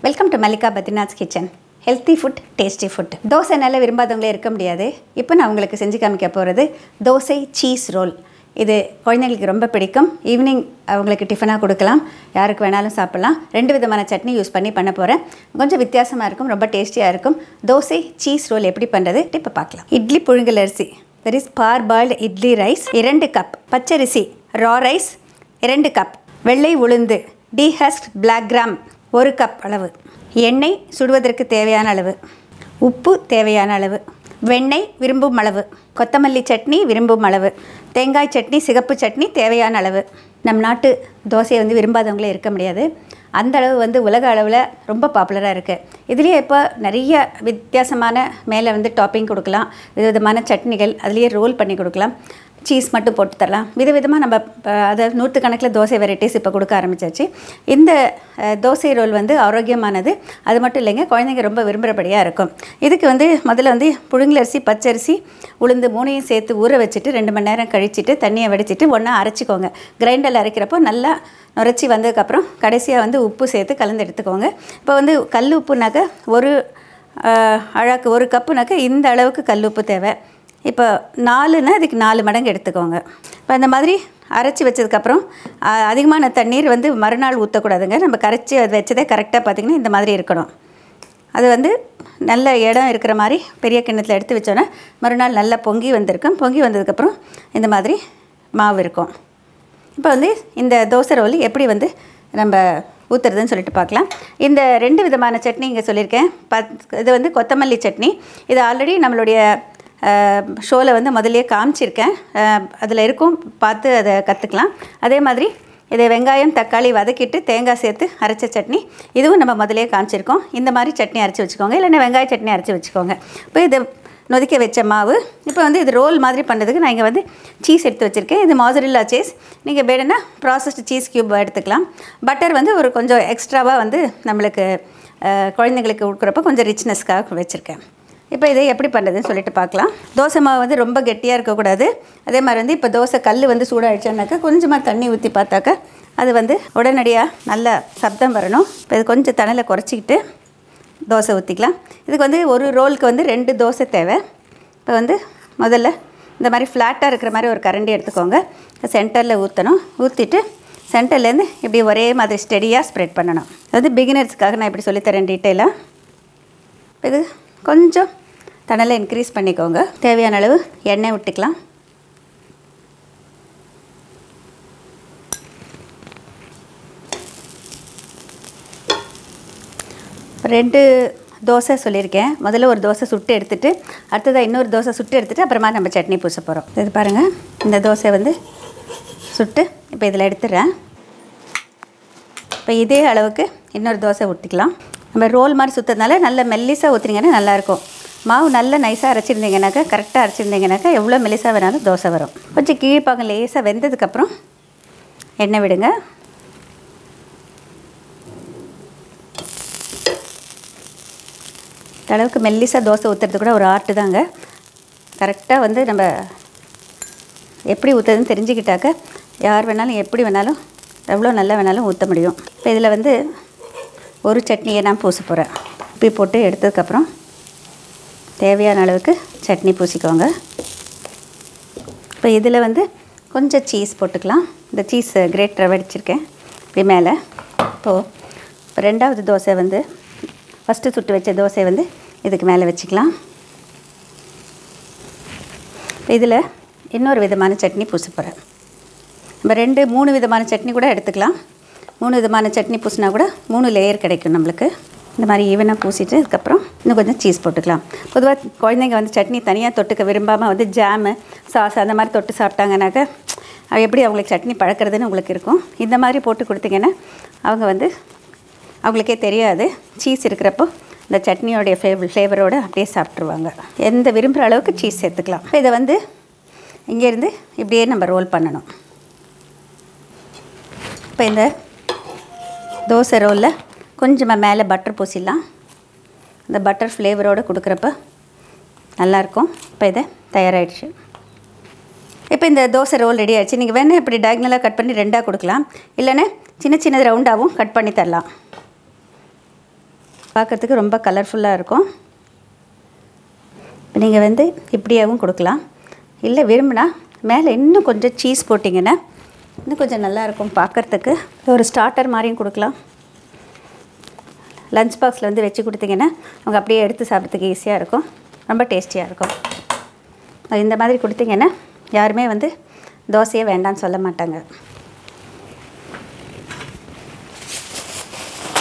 Welcome to Mallika Badrinath's kitchen. Healthy food, tasty food. Dosa நல்லா விரும்பாதவங்களே இருக்க முடியாது. இப்போ நான் உங்களுக்கு செஞ்சு காமிக்க போகிறது தோசை சீஸ் ரோல். இது குழந்தைங்களுக்கு ரொம்ப பிடிக்கும். ஈவினிங் அவங்களுக்கு டிஃபனாக கொடுக்கலாம், யாருக்கு வேணாலும் சாப்பிட்லாம். 2 விதமான சட்னி யூஸ் பண்ண போகிறேன். கொஞ்சம் வித்தியாசமாக இருக்கும், ரொம்ப டேஸ்டியாக இருக்கும். தோசை சீஸ் ரோல் எப்படி பண்ணுறது இப்போ பார்க்கலாம். இட்லி புழுங்கல் அரிசி, that is parboiled idli rice 2 cup, பச்சரிசி ரா ரைஸ் 2 கப், வெள்ளை உளுந்து டீஹஸ்ட் பிளாக் கிராம் 1 கப் அளவு, எண்ணெய் சுடுவதற்கு தேவையான அளவு, உப்பு தேவையான அளவு, வெண்ணெய் விரும்பும் அளவு, கொத்தமல்லி சட்னி விரும்பும் அளவு, தேங்காய் சட்னி சிகப்பு சட்னி தேவையான அளவு. நம் நாட்டு தோசையை விரும்பாதவங்களே இருக்க முடியாது. அந்த அளவு உலக அளவில் ரொம்ப பாப்புலராக இருக்குது. இதுலேயே இப்போ நிறைய வித்தியாசமான மேலே டாப்பிங் கொடுக்கலாம், விதவிதமான சட்னிகள் அதுலேயே ரோல் பண்ணி கொடுக்கலாம். சீஸ் மட்டும் போட்டு தரலாம். விதவிதமாக நம்ம அதாவது 100 கணக்கில் தோசை வெரைட்டிஸ் இப்போ கொடுக்க ஆரம்பித்தாச்சு. இந்த தோசை ரோல் ஆரோக்கியமானது. அது மட்டும் இல்லைங்க, குழந்தைங்க ரொம்ப விரும்புகிறபடியாக இருக்கும். இதுக்கு முதல்ல புழுங்கல் அரிசி பச்சரிசி உளுந்து 3ஐயும் சேர்த்து ஊற வச்சுட்டு 2 மணி நேரம் கழிச்சிட்டு தண்ணியை வடிச்சிட்டு ஒன்றா அரைச்சிக்கோங்க. கிரைண்டரில் அரைக்கிறப்போ நல்லா நுரைச்சி வந்ததுக்கப்புறம் கடைசியாக உப்பு சேர்த்து கலந்து எடுத்துக்கோங்க. இப்போ கல் உப்புனாக்க ஒரு அழகு 1 கப்புனாக்க இந்த அளவுக்கு கல் உப்பு தேவை. இப்போ 4னா அதுக்கு 4 மடங்கு எடுத்துக்கோங்க. இப்போ அந்த மாதிரி அரைச்சி வச்சதுக்கப்புறம் அதிகமான தண்ணீர் மறுநாள் ஊற்றக்கூடாதுங்க. நம்ம கரைச்சி அது வச்சதே கரெக்டாக பார்த்திங்கன்னா இந்த மாதிரி இருக்கணும். அது நல்ல இடம் இருக்கிற மாதிரி பெரிய கிண்ணத்தில் எடுத்து வச்சோன்னா மறுநாள் நல்லா பொங்கி வந்திருக்கும். பொங்கி வந்ததுக்கப்புறம் இந்த மாதிரி மாவு இருக்கும். இப்போ இந்த தோசை ரோல் எப்படி நம்ம ஊற்றுறதுன்னு சொல்லிட்டு பார்க்கலாம். இந்த 2 விதமான சட்னி இங்கே சொல்லியிருக்கேன். இது கொத்தமல்லி சட்னி. இது ஆல்ரெடி நம்மளுடைய ஷோவில் முதல்லையே காமிச்சிருக்கேன். அதில் இருக்கும், பார்த்து அதை கற்றுக்கலாம். அதே மாதிரி இதை வெங்காயம் தக்காளி வதக்கிட்டு தேங்காய் சேர்த்து அரைச்ச சட்னி, இதுவும் நம்ம முதலே காமிச்சிருக்கோம். இந்த மாதிரி சட்னி அரைச்சி வச்சுக்கோங்க, இல்லைன்னா வெங்காய சட்னி அரைச்சி வச்சுக்கோங்க. இப்போ இதை நொதிக்க வச்ச மாவு இப்போ இது ரோல் மாதிரி பண்ணுறதுக்கு நான் இங்கே சீஸ் எடுத்து வச்சுருக்கேன். இது மொசரெல்லா சீஸ். நீங்கள் வேணும்னா ப்ராசஸ்டு சீஸ் க்யூப் எடுத்துக்கலாம். பட்டர் ஒரு கொஞ்சம் எக்ஸ்ட்ராவாக நம்மளுக்கு குழந்தைங்களுக்கு கொடுக்குறப்ப கொஞ்சம் ரிச்னஸ்க்காக வச்சுருக்கேன். இப்போ இதை எப்படி பண்ணுறதுன்னு சொல்லிட்டு பார்க்கலாம். தோசை மாவு ரொம்ப கெட்டியாக இருக்கக்கூடாது. அதே மாதிரி இப்போ தோசை கல் சூடாகிடுச்சானாக்கா கொஞ்சமாக தண்ணி ஊற்றி பார்த்தாக்கா அது உடனடியாக நல்ல சப்தம் வரணும். இப்போ இது கொஞ்சம் தணலை குறைச்சிக்கிட்டு தோசை ஊற்றிக்கலாம். இதுக்கு ஒரு ரோலுக்கு 2 தோசை தேவை. இப்போ முதல்ல இந்த மாதிரி ஃப்ளாட்டாக இருக்கிற மாதிரி ஒரு கரண்டி எடுத்துக்கோங்க. சென்டரில் ஊற்றணும். ஊற்றிட்டு சென்டர்லேருந்து இப்படி ஒரே மாதிரி ஸ்டெடியாக ஸ்ப்ரெட் பண்ணணும். பிகினர்ஸ்க்காக நான் இப்படி சொல்லித்தரேன் டீட்டெயிலாக. இது கொஞ்சம் தணலை இன்க்ரீஸ் பண்ணிக்கோங்க. தேவையான அளவு எண்ணெய் விட்டுக்கலாம். ரெண்டு தோசை சொல்லியிருக்கேன். முதல்ல ஒரு தோசை சுட்டு எடுத்துகிட்டு அடுத்ததாக இன்னொரு தோசை சுட்டு எடுத்துகிட்டு அப்புறமா நம்ம சட்னி பூச போகிறோம். இது பாருங்கள், இந்த தோசை சுட்டு இப்போ இதில் எடுத்துடுறேன். இப்போ இதே அளவுக்கு இன்னொரு தோசை ஊற்றிக்கலாம். நம்ம ரோல் மாதிரி சுற்றுறதுனால நல்ல மெல்லிசாக ஊற்றுனீங்கன்னா நல்லாயிருக்கும். மாவு நல்லா நைஸாக அரைச்சிருந்தீங்கன்னாக்கா, கரெக்டாக அரைச்சிருந்தீங்கன்னாக்கா எவ்வளோ மெல்லிசாக வேணாலும் தோசை வரும். கொஞ்சம் கீழ்ப்பாங்க லேசாக வெந்ததுக்கப்புறம் எண்ணெய் விடுங்க. அளவுக்கு மெல்லிசாக தோசை ஊற்றுறது கூட ஒரு ஆர்ட்டு தாங்க. கரெக்டாக நம்ம எப்படி ஊற்றுறதுன்னு தெரிஞ்சுக்கிட்டாக்க யார் வேணாலும் எப்படி வேணாலும் எவ்வளோ நல்லா வேணாலும் ஊற்ற முடியும். இப்போ இதில் ஒரு சட்னியை நான் பூச போகிறேன். உப்பி போட்டு எடுத்ததுக்கப்புறம் தேவையான அளவுக்கு சட்னி பூசிக்கோங்க. இப்போ இதில் கொஞ்சம் சீஸ் போட்டுக்கலாம். இந்த சீஸ் கிரேட்டரை வடிச்சிருக்கேன் இப்படி மேலே. இப்போது 2வது தோசை ஃபஸ்ட்டு சுட்டு வச்ச தோசை இதுக்கு மேலே வச்சுக்கலாம். இப்போ இதில் இன்னொரு விதமான சட்னி பூச போகிறேன். நம்ம 3 விதமான சட்னி கூட எடுத்துக்கலாம். 3 விதமான சட்னி பூசினா கூட 3 லேயர் கிடைக்கும் நம்மளுக்கு. இந்த மாதிரி ஈவனாக பூசிட்டு அதுக்கப்புறம் இன்னும் கொஞ்சம் சீஸ் போட்டுக்கலாம். பொதுவாக குழந்தைங்க சட்னி தனியாக தொட்டுக்க விரும்பாமல் ஜாமு சாஸ் அந்த மாதிரி தொட்டு சாப்பிட்டாங்கனாக்கா எப்படி அவங்களுக்கு சட்னி பழக்கிறதுன்னு உங்களுக்கு இருக்கும். இந்த மாதிரி போட்டு கொடுத்தீங்கன்னா அவங்க அவங்களுக்கே தெரியாது. சீஸ் இருக்கிறப்போ இந்த சட்னியோடைய ஃப்ளேவரோடு அப்படியே சாப்பிட்ருவாங்க. எந்த விரும்புகிற அளவுக்கு சீஸ் சேர்த்துக்கலாம். இப்போ இதை இங்கேருந்து இப்படியே நம்ம ரோல் பண்ணணும். இப்போ இந்த தோசை ரோலில் கொஞ்சமாக மேலே பட்டர் பூசிடலாம். இந்த பட்டர் ஃப்ளேவரோடு கொடுக்குறப்ப நல்லாயிருக்கும். இப்போ இதை தயாராகிடுச்சு. இப்போ இந்த தோசை ரோல் ரெடி ஆகிடுச்சு. நீங்கள் வேணால் இப்படி டயக்னலாக கட் பண்ணி 2ஆக கொடுக்கலாம், இல்லைன்னா சின்ன சின்ன ரவுண்டாகவும் கட் பண்ணி தரலாம். பார்க்குறதுக்கு ரொம்ப கலர்ஃபுல்லாக இருக்கும். நீங்கள் வந்து இப்படியாகவும் கொடுக்கலாம். இல்லை விரும்பினா மேலே இன்னும் கொஞ்சம் சீஸ் போட்டிங்கன்னா இன்னும் கொஞ்சம் நல்லாயிருக்கும் பார்க்குறதுக்கு. ஒரு ஸ்டார்டர் மாதிரியும் கொடுக்கலாம். லஞ்ச் பாக்ஸில் வந்து வச்சு கொடுத்தீங்கன்னா அவங்க அப்படியே எடுத்து சாப்பிட்றதுக்கு ஈஸியாக இருக்கும். ரொம்ப டேஸ்டியாக இருக்கும். இந்த மாதிரி கொடுத்தீங்கன்னா யாருமே வந்து தோசையே வேண்டான்னு சொல்ல மாட்டாங்க.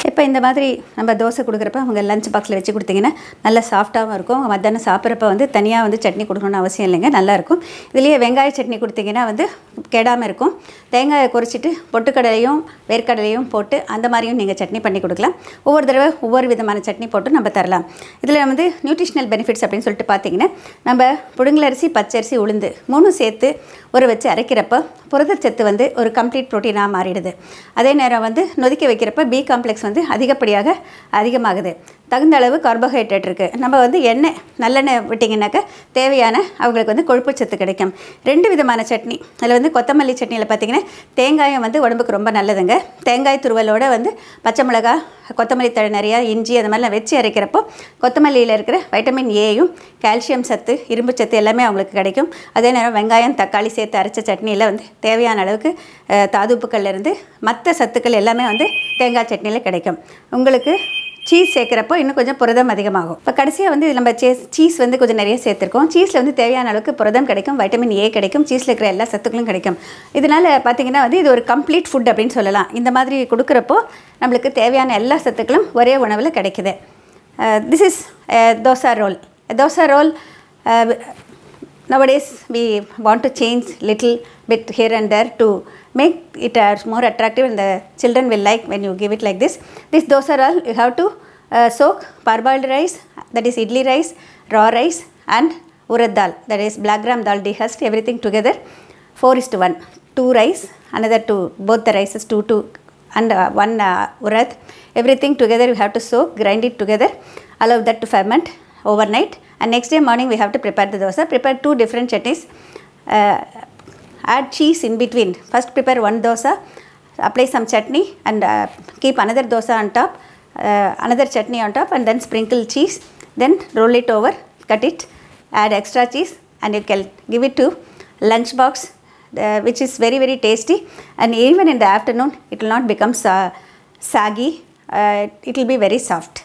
இப்போ இந்த மாதிரி நம்ம தோசை கொடுக்குறப்ப அவங்க லஞ்ச் பாக்ஸில் வச்சு கொடுத்தீங்கன்னா நல்லா சாஃப்டாகவும் இருக்கும். அவங்க மத்தியானம் சாப்பிட்றப்ப வந்து தனியாக வந்து சட்னி கொடுக்கணும்னு அவசியம் இல்லைங்க, நல்லாயிருக்கும். இதுலேயே வெங்காய சட்னி கொடுத்தீங்கன்னா வந்து கெடாமல் இருக்கும். தேங்காயை குறிச்சிட்டு பொட்டுக்கடலையும் வேர்க்கடலையும் போட்டு அந்த மாதிரியும் நீங்கள் சட்னி பண்ணி கொடுக்கலாம். ஒவ்வொரு தடவை ஒவ்வொரு விதமான சட்னி போட்டு நம்ம தரலாம். இதில் வந்து நியூட்ரிஷனல் பெனிஃபிட்ஸ் அப்படின்னு சொல்லிட்டு பார்த்தீங்கன்னா நம்ம புழுங்கலரிசி, பச்சரிசி, உளுந்து 3 சேர்த்து ஊற வச்சு அரைக்கிறப்ப புரதச்சத்து வந்து ஒரு கம்ப்ளீட் ப்ரோட்டீனாக மாறிடுது. அதே நேரம் வந்து நொதிக்க வைக்கிறப்ப பி காம்ப்ளெக்ஸ் வந்து அதிகமாகுது. தகுந்த அளவு கார்போஹைட்ரேட் இருக்குது. நம்ம வந்து எண்ணெய் நல்லெண்ணெய் விட்டிங்கனாக்கா தேவையான அவங்களுக்கு வந்து கொழுப்பு சத்து கிடைக்கும். 2 விதமான சட்னி. அதில் வந்து கொத்தமல்லி சட்னியில் பார்த்திங்கன்னா தேங்காயம் வந்து உடம்புக்கு ரொம்ப நல்லதுங்க. தேங்காய் துருவலோடு வந்து பச்சை மிளகா, கொத்தமல்லி தழை நிறையா, இஞ்சி அந்த மாதிரிலாம் வச்சு அரைக்கிறப்போ கொத்தமல்லியில் இருக்கிற வைட்டமின் ஏயும் கால்சியம் சத்து, இரும்பு சத்து எல்லாமே அவங்களுக்கு கிடைக்கும். அதே நேரம் வெங்காயம், தக்காளி சேர்த்து அரைச்ச சட்னியில் வந்து தேவையான அளவுக்கு தாதுப்புக்கள்லேருந்து மற்ற சத்துக்கள் எல்லாமே வந்து தேங்காய் சட்னியில் கிடைக்கும். உங்களுக்கு சீஸ் சேர்க்குறப்போ இன்னும் கொஞ்சம் புரதம் அதிகமாகும். இப்போ கடைசியாக வந்து நம்ம சீஸ் வந்து கொஞ்சம் நிறைய சேர்த்துருக்கோம். சீஸில் வந்து தேவையான அளவுக்கு புரதம் கிடைக்கும், வைட்டமின் ஏ கிடைக்கும், சீஸில் இருக்கிற எல்லா சத்துக்களும் கிடைக்கும். இதனால் பார்த்திங்கன்னா வந்து இது ஒரு கம்ப்ளீட் ஃபுட் அப்படின்னு சொல்லலாம். இந்த மாதிரி கொடுக்குறப்போ நம்மளுக்கு தேவையான எல்லா சத்துக்களும் ஒரே உணவில் கிடைக்குது. This is dosa roll. Dosa roll nowadays we want to change little bit here and there to make it more attractive, and the children will like when you give it like this. This dosa roll you have to soak parboiled rice, that is idli rice, raw rice and urad dal, that is black gram dal dehusked, everything together 4:1. 2 rice, another 2, both the rices 2 and 1 urad, everything together you have to soak, grind it together, allow that to ferment overnight, and next day morning we have to prepare the dosa. Prepare 2 different chutneys, add cheese in between. First prepare 1 dosa, apply some chutney and keep another dosa on top, another chutney on top, and then sprinkle cheese, then roll it over, cut it, add extra cheese, and you can give it to lunch box, which is very very tasty, and even in the afternoon it will not become saggy, it will be very soft.